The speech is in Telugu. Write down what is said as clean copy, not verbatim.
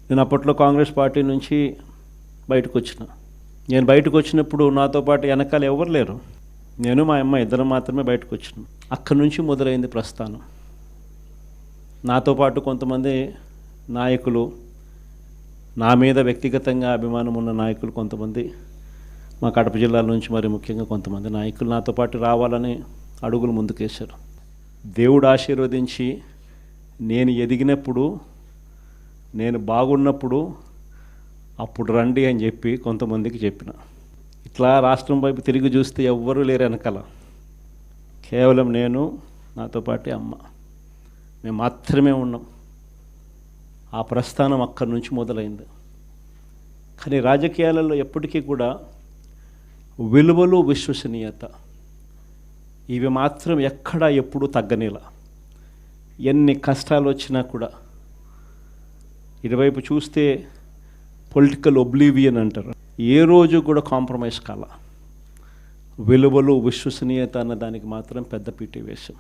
నేను అప్పట్లో కాంగ్రెస్ పార్టీ నుంచి బయటకు వచ్చిన. నేను బయటకు వచ్చినప్పుడు నాతో పాటు వెనకాల ఎవరు లేరు, నేను మా అమ్మ ఇద్దరం మాత్రమే బయటకు వచ్చినాం. అక్కడి నుంచి మొదలైంది ప్రస్థానం. నాతో పాటు కొంతమంది నాయకులు, నా మీద వ్యక్తిగతంగా అభిమానం ఉన్న నాయకులు కొంతమంది, మా కడప జిల్లాల నుంచి మరి ముఖ్యంగా కొంతమంది నాయకులు నాతో పాటు రావాలని అడుగులు ముందుకేశారు. దేవుడు ఆశీర్వదించి నేను ఎదిగినప్పుడు, నేను బాగున్నప్పుడు అప్పుడు రండి అని చెప్పి కొంతమందికి చెప్పిన. ఇట్లా రాష్ట్రం వైపు తిరిగి చూస్తే ఎవ్వరూ లేరు వెనకాల, కేవలం నేను, నాతో పాటు అమ్మ, మేము మాత్రమే ఉన్నాం. ఆ ప్రస్థానం అక్కడి నుంచి మొదలైంది. కానీ రాజకీయాలలో ఎప్పటికీ కూడా విలువలు, విశ్వసనీయత ఇవి మాత్రం ఎక్కడా ఎప్పుడూ తగ్గనేలా. ఎన్ని కష్టాలు వచ్చినా కూడా, ఇటువైపు చూస్తే పొలిటికల్ ఒబ్లీవియన్ అంటారు, ఏ రోజు కూడా కాంప్రమైజ్ కాల. విలువలు, విశ్వసనీయత అన్న దానికి మాత్రం పెద్ద పీట వేశాం.